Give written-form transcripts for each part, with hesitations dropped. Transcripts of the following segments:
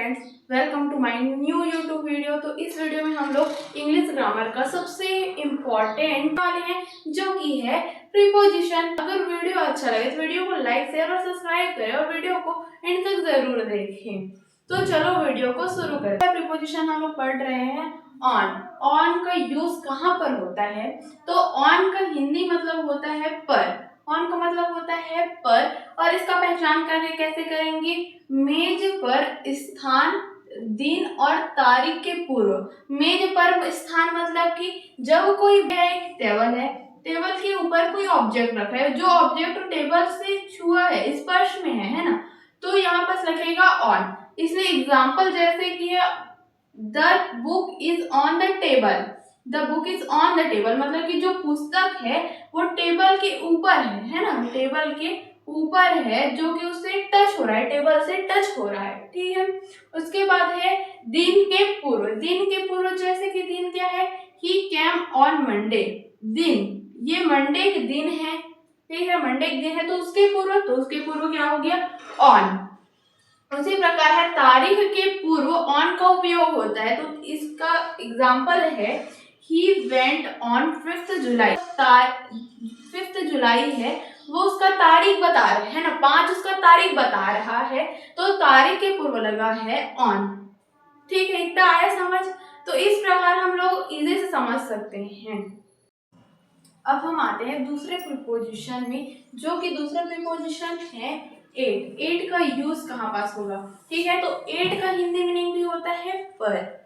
Friends, welcome to my new YouTube video. तो इस video में हम लोग इंग्लिश ग्रामर का सबसे इम्पोर्टेंट वाले हैं जो कि है प्रीपोजिशन। अगर वीडियो अच्छा लगे तो वीडियो को लाइक शेयर और सब्सक्राइब करें और वीडियो को एंड तक जरूर देखें। तो चलो वीडियो को शुरू करें। प्रीपोजिशन हम लोग पढ़ रहे हैं ऑन। ऑन का यूज कहाँ पर होता है? तो ऑन का हिंदी मतलब होता है पर। ऑन का मतलब होता है पर, और इसका पहचान करने कैसे करेंगे? मेज पर स्थान, दिन और तारीख के पूर्व। मेज पर स्थान मतलब कि जब कोई एक टेबल है, टेबल के ऊपर कोई ऑब्जेक्ट रखा है, जो ऑब्जेक्ट टेबल से छुआ है, स्पर्श में है ना, तो यहाँ पर लिखेगा ऑन। इसलिए एग्जाम्पल जैसे कि the book is on the table. The book is on the table मतलब कि जो पुस्तक है वो टेबल के ऊपर है ना, टेबल के ऊपर है, जो कि उससे टच हो रहा है, टेबल से टच हो रहा है। ठीक है, उसके बाद है दिन के पूर्व। दिन के पूर्व जैसे कि दिन क्या है? ही कैम ऑन मंडे। दिन, ये मंडे के दिन है, ठीक है, मंडे के दिन है, तो उसके पूर्व क्या हो गया? ऑन। उसी प्रकार है तारीख के पूर्व ऑन का उपयोग होता है। तो इसका एग्जाम्पल है he went on 5th July. 5th जुलाई है, वो उसका तारीख बता रहे है ना, 5 उसका तारीख बता रहा है, तो तारीख के पूर्व लगा है ऑन। ठीक है, इतना आया समझ? तो इस प्रकार हम लोग इजी से समझ सकते हैं। अब हम आते हैं दूसरे प्रीपोजिशन में, जो कि दूसरा प्रीपोजिशन है एट। एट का यूज कहाँ पास होगा? ठीक है, तो एट का हिंदी मीनिंग भी होता है पर।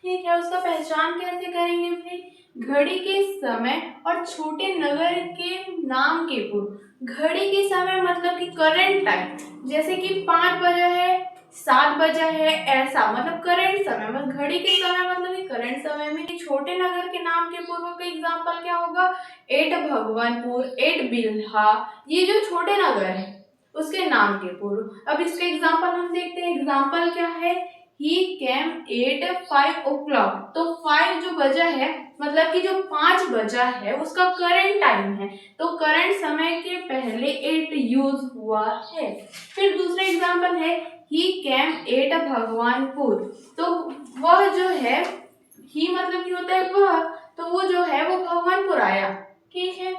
ठीक है, उसका पहचान कैसे करेंगे भाई? घड़ी के समय और छोटे नगर के नाम के पूर्व। घड़ी के समय मतलब कि करंट टाइम, जैसे कि 5 बजा है, 7 बजा है, ऐसा मतलब करंट समय। मतलब घड़ी के समय मतलब कि करंट समय में। छोटे नगर के नाम के पूर्व का एग्जाम्पल क्या होगा? एट भगवानपुर, एट बिल्हा, ये जो छोटे नगर है उसके नाम के पूर्व। अब इसके एग्जाम्पल हम देखते हैं। एग्जाम्पल क्या है? He came at 5 o'clock। तो 5 जो बजा है मतलब कि जो 5 बजा है उसका करंट टाइम है, तो करंट समय के पहले एट यूज हुआ है। फिर दूसरा एग्जाम्पल है He came at भगवानपुर। तो वह जो है, ही मतलब कि होता है वह, तो वो जो है वो भगवानपुर आया। ठीक है,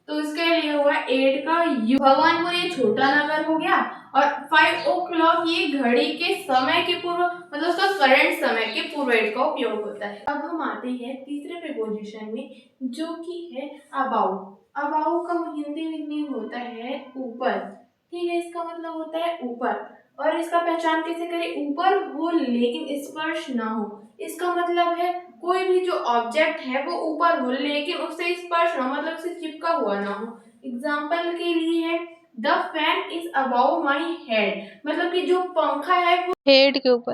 तो इसके लिए हुआ 8 का यू। भगवानपुर ये छोटा नगर हो गया, और 5 o'clock ये घड़ी के समय के पूर्व मतलब उसका करंट समय के पूर्व 8 का उपयोग होता है। अब हम आते हैं तीसरे प्रीपोजिशन में, जो कि है अबाउट। अबाउट का हिंदी मीनिंग होता है ऊपर। ठीक है, इसका मतलब होता है ऊपर, और इसका पहचान कैसे करें? ऊपर हो लेकिन स्पर्श ना हो। इसका मतलब है कोई भी जो ऑब्जेक्ट है वो ऊपर हो लेकिन उससे स्पर्श ना, मतलब उससे चिपका हुआ ना हो। एग्जाम्पल के लिए है the fan is above my head, मतलब कि जो पंखा है वो हेड के ऊपर,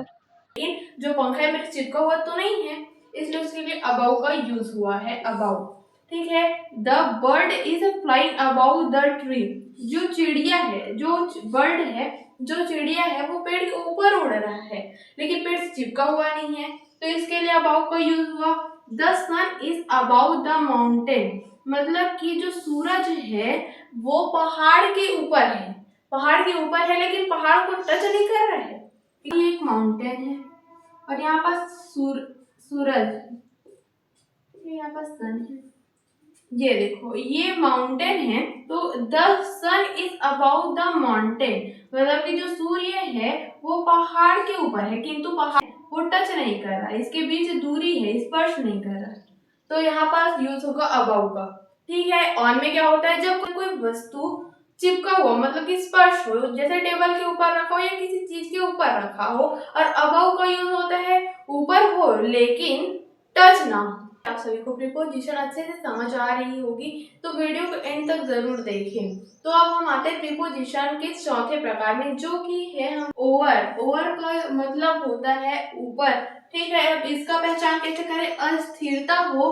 लेकिन जो पंखा है मेरे चिपका हुआ तो नहीं है, इसलिए उसके लिए अबाउ का यूज हुआ है, अबाउ। ठीक है, the bird is flying about the tree. जो चिड़िया है, जो बर्ड है, जो चिड़िया है वो पेड़ के ऊपर उड़ रहा है लेकिन पेड़ से चिपका हुआ नहीं है, तो इसके लिए अबाउ का यूज हुआ। The sun is above the mountain, मतलब कि जो सूरज है वो पहाड़ के ऊपर है, पहाड़ के ऊपर है लेकिन पहाड़ को टच नहीं कर रहा है। ये एक माउंटेन है और यहाँ पास सूरज, यहाँ पास सन है। ये देखो ये माउंटेन है, तो the sun is about the mountain, मतलब कि जो सूर्य है वो पहाड़ के ऊपर है किंतु पहाड़ वो टच नहीं कर रहा, इसके बीच दूरी है, स्पर्श नहीं कर रहा, तो यहाँ पास यूज होगा अबाउ का। ठीक है, ऑन में क्या होता है? जब कोई वस्तु चिपका हुआ मतलब कि स्पर्श हो, जैसे टेबल के ऊपर रखा हो या किसी चीज के ऊपर रखा हो, और अबाउ का यूज होता है ऊपर हो लेकिन टच ना हो। आप सभी को प्रीपोजिशन अच्छे से समझ आ रही होगी, तो वीडियो को एंड तक जरूर देखें। तो अब हम आते हैं प्रीपोजिशन के चौथे प्रकार में, जो कि है हम ओवर। ओवर का मतलब होता है ऊपर। ठीक है, अब इसका पहचान कैसे करें? अस्थिरता हो,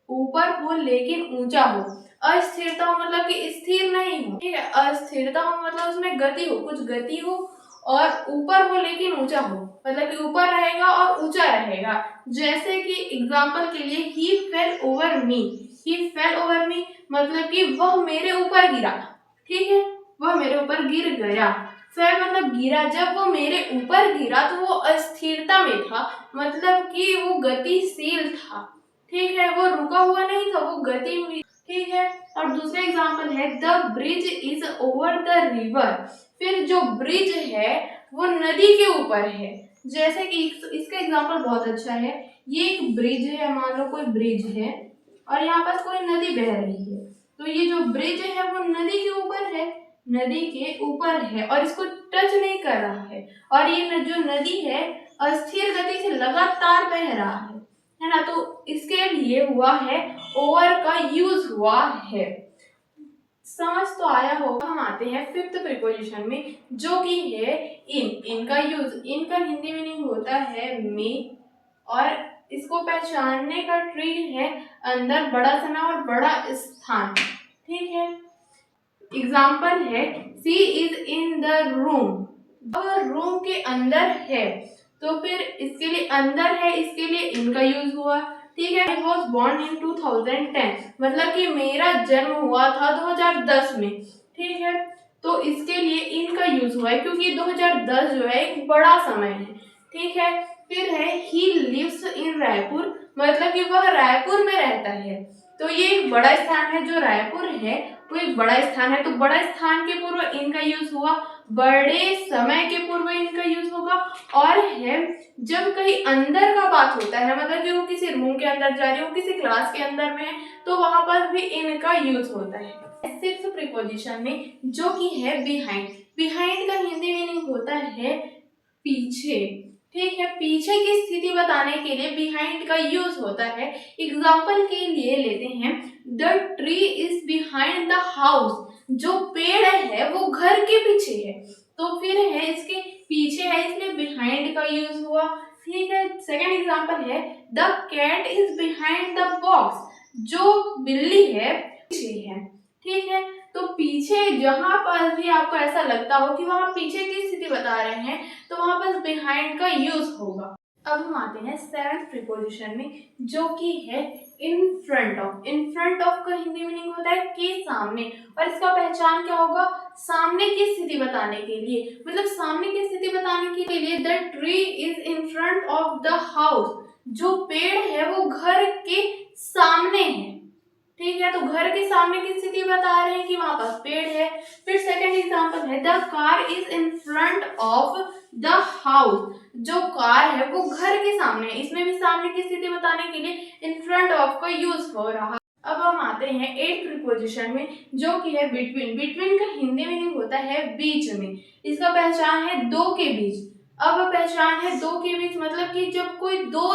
ऊपर हो लेकिन ऊंचा हो। अस्थिरता हो मतलब कि स्थिर नहीं हो। ठीक है, अस्थिरता हो मतलब उसमें गति हो, कुछ गति हो, और ऊपर हो लेकिन ऊंचा हो, मतलब कि ऊपर रहेगा और ऊंचा रहेगा। जैसे कि एग्जांपल के लिए ही फेल ओवर मी। ही फेल ओवर मी मतलब कि वह मेरे ऊपर गिरा। ठीक है, वह मेरे ऊपर गिर गया। फेल मतलब गिरा, जब वो मेरे ऊपर गिरा तो वो अस्थिरता में था, मतलब कि वो गतिशील था। ठीक है, वो रुका हुआ नहीं था, वो गति में। ठीक है, और दूसरा एग्जांपल है the bridge is over the river. फिर जो ब्रिज है वो नदी के ऊपर है। जैसे कि इसका एग्जांपल बहुत अच्छा है। ये एक ब्रिज है, मान लो कोई ब्रिज है और यहाँ पर कोई नदी बह रही है, तो ये जो ब्रिज है वो नदी के ऊपर है, नदी के ऊपर है और इसको टच नहीं कर रहा है। और ये जो नदी है अस्थिर गति से लगातार बह रहा है ना। तो इसके लिए हुआ है ओवर का यूज हुआ है। समझ तो आया होगा। हम आते हैं फिफ्थ प्रीपोजिशन में, जो कि है इन। इनका यूज, इनका हिंदी मीनिंग होता है में, और इसको पहचानने का ट्रिक है अंदर बड़ा समय और बड़ा स्थान। ठीक है, एग्जाम्पल है सी इज इन द रूम, वह रूम के अंदर है, तो फिर इसके लिए अंदर है, इसके लिए इनका यूज हुआ। ठीक है, आई वॉज बोर्न इन 2010, मतलब कि मेरा जन्म हुआ था 2010 में। ठीक है, तो इसके लिए इनका यूज हुआ है क्योंकि 2010 जो है एक बड़ा समय है। ठीक है, फिर है ही लिव्स इन रायपुर, मतलब कि वह रायपुर में रहता है, तो ये एक बड़ा स्थान है, जो रायपुर है वो एक बड़ा स्थान है, तो बड़ा स्थान के पूर्व इनका यूज हुआ, बड़े समय के पूर्व इनका यूज होगा। और है जब कहीं अंदर का बात होता है, मतलब कि वो किसी रूम के अंदर जा रही है, वो किसी क्लास के अंदर में है, तो वहां पर भी इनका यूज होता है। सिक्स्थ प्रीपोजिशन में, जो कि है बिहाइंड। बिहाइंड का हिंदी मीनिंग होता है पीछे। ठीक है, पीछे की स्थिति बताने के लिए बिहाइंड का यूज होता है। एग्जाम्पल के लिए लेते हैं, the tree is behind the house, जो पेड़ है वो घर के पीछे है, तो फिर है इसके पीछे है, इसलिए बिहाइंड का यूज हुआ। ठीक है, सेकेंड एग्जाम्पल है the cat is behind the box, जो बिल्ली है पीछे है। ठीक है, तो पीछे जहां पर भी आपको ऐसा लगता हो कि वहां पीछे की स्थिति बता रहे हैं, तो वहां पर बिहाइंड का यूज होगा। अब हम आते हैं सेवेंथ प्रीपोजिशन में, जो कि है in front of. In front of का हिंदी मीनिंग होता है के सामने, और इसका पहचान क्या होगा, सामने की स्थिति बताने के लिए, मतलब सामने की स्थिति बताने के लिए the tree is in front of the house, जो पेड़ है वो घर के सामने है। ठीक है, तो घर के सामने की स्थिति बता रहे हैं कि वहां पास पेड़ है। फिर सेकंड एग्जांपल है the car is in front of the house, जो कार है वो घर के सामने है, इसमें भी सामने की स्थिति बताने के लिए इन फ्रंट ऑफ का यूज हो रहा। अब हम आते हैं एट प्रीपोजिशन में, जो कि है बिटवीन। बिटवीन का हिंदी मीनिंग होता है बीच में, इसका पहचान है दो के बीच। अब पहचान है दो के बीच, मतलब कि जब कोई दो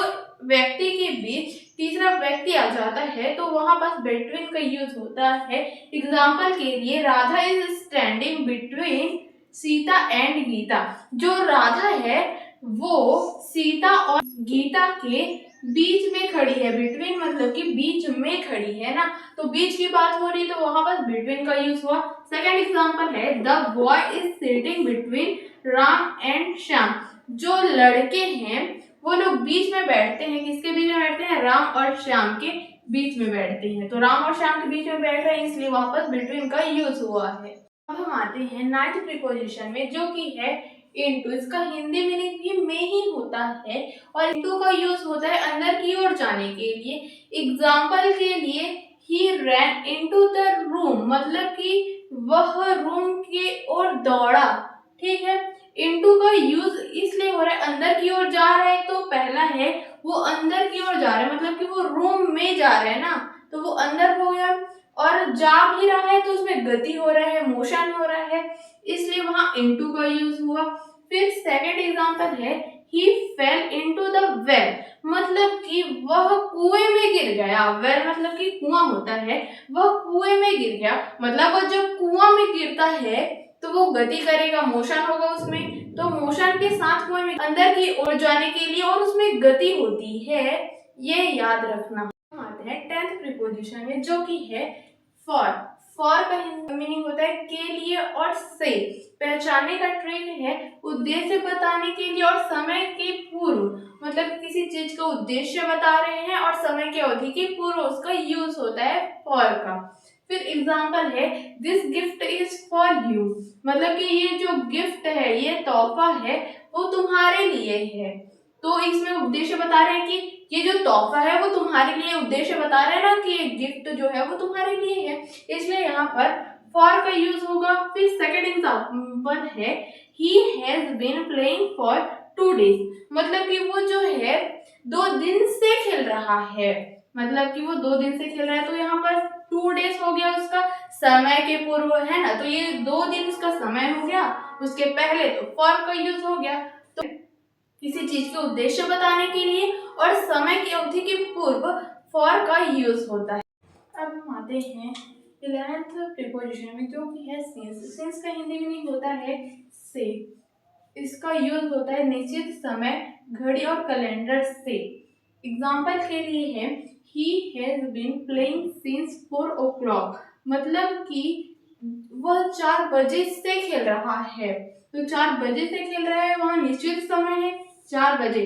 व्यक्ति के बीच तीसरा व्यक्ति आ जाता है तो वहां पास बिटवीन का यूज होता है। एग्जाम्पल के लिए Radha is standing between Sita and Gita, जो राधा है वो सीता और गीता के बीच में खड़ी है। बिटवीन मतलब कि बीच में खड़ी है ना, तो बीच की बात हो रही तो वहां पर बिटवीन का यूज हुआ। सेकेंड एग्जाम्पल है the boy is sitting between Ram and Shyam, जो लड़के हैं वो लोग बीच में बैठते हैं। किसके बीच में बैठते हैं, राम और श्याम के बीच में बैठते हैं, तो राम और श्याम के बीच में बैठ रहे हैं, इसलिए वहां पर बिटवीन का यूज हुआ है। अब हम आते हैं नाइन्थ प्रीपोजिशन में, जो कि है इनटू। इसका हिंदी मीनिंग भी में ही होता है, और इनटू का यूज होता है अंदर की ओर जाने के लिए। एग्जाम्पल के लिए ही रैन इनटू द रूम, मतलब कि वह रूम की ओर दौड़ा। ठीक है, इनटू का यूज इसलिए हो रहा है अंदर की ओर जा रहा है, तो पहला है वो अंदर की ओर जा रहा है, मतलब कि वो रूम में जा रहे हैं ना, तो वो अंदर हो गया, और जा भी रहा है तो उसमें गति हो रहा है, मोशन हो रहा है, इसलिए वहां इनटू का यूज हुआ। फिर सेकंड एग्जांपल है ही फेल इनटू द वेल, मतलब कि वह कुएं में गिर गया। वेल मतलब कि कुआं होता है, वह कुएं में गिर गया, मतलब वह जब कुआं में गिरता है तो वो गति करेगा, मोशन होगा उसमें, तो मोशन के साथ कुएं में अंदर की ओर जाने के लिए और उसमें गति होती है, ये याद रखना। हम आते हैं टेंथ प्रीपोजिशन में, जो कि है फॉर। फॉर का मीनिंग होता है के लिए और से। पहचानने का ट्रिक है उद्देश्य बताने के लिए और समय के पूर्व, मतलब किसी चीज का उद्देश्य बता रहे हैं और समय की अवधि के पूर्व उसका यूज होता है फॉर का। फिर एग्जाम्पल है this gift is for you, मतलब कि ये जो गिफ्ट है, ये तोहफा है, वो तुम्हारे लिए है। तो इसमें उद्देश्य बता रहे हैं कि ये जो तोहफा है वो तुम्हारे लिए, उद्देश्य बता रहे हैं ना कि ये गिफ्ट जो है वो तुम्हारे लिए है, इसलिए यहाँ पर फॉर का यूज होगा। फिर सेकंड एग्जाम्पल है he has been playing for 2 days, मतलब कि वो जो है 2 दिन से खेल रहा है, मतलब कि वो 2 दिन से खेल रहा है, तो यहाँ पर 2 days हो गया उसका समय के पूर्व, है ना, तो ये 2 दिन उसका समय हो गया, उसके पहले तो फॉर का यूज हो गया। तो किसी चीज के उद्देश्य बताने के लिए और समय की अवधि के पूर्व फॉर का यूज होता है। अब हम आते हैं 11th प्रीपोजिशन में, जो कि है सिंस। सिंस का हिंदी में होता है से, इसका यूज होता है निश्चित समय, घड़ी और कैलेंडर से। एग्जाम्पल के लिए है he has been playing since 4 o'clock, मतलब कि वह 4 बजे से खेल रहा है, तो 4 बजे से खेल रहा है, वहाँ निश्चित समय है 4 बजे।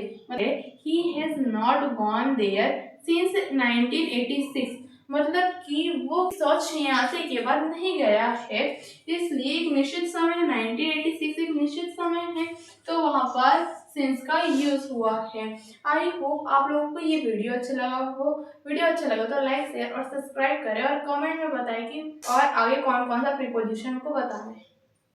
He has not gone there since 1986, मतलब कि वो 1986 के बाद नहीं गया है, इसलिए एक निश्चित समय है, 1986 एक निश्चित समय है, तो वहाँ पर सिंस का यूज हुआ है। आई होप आप लोगों को ये वीडियो अच्छा लगा हो। वीडियो अच्छा लगा तो लाइक शेयर और सब्सक्राइब करें और कमेंट में बताएं कि और आगे कौन कौन सा प्रीपोजिशन को बताना है।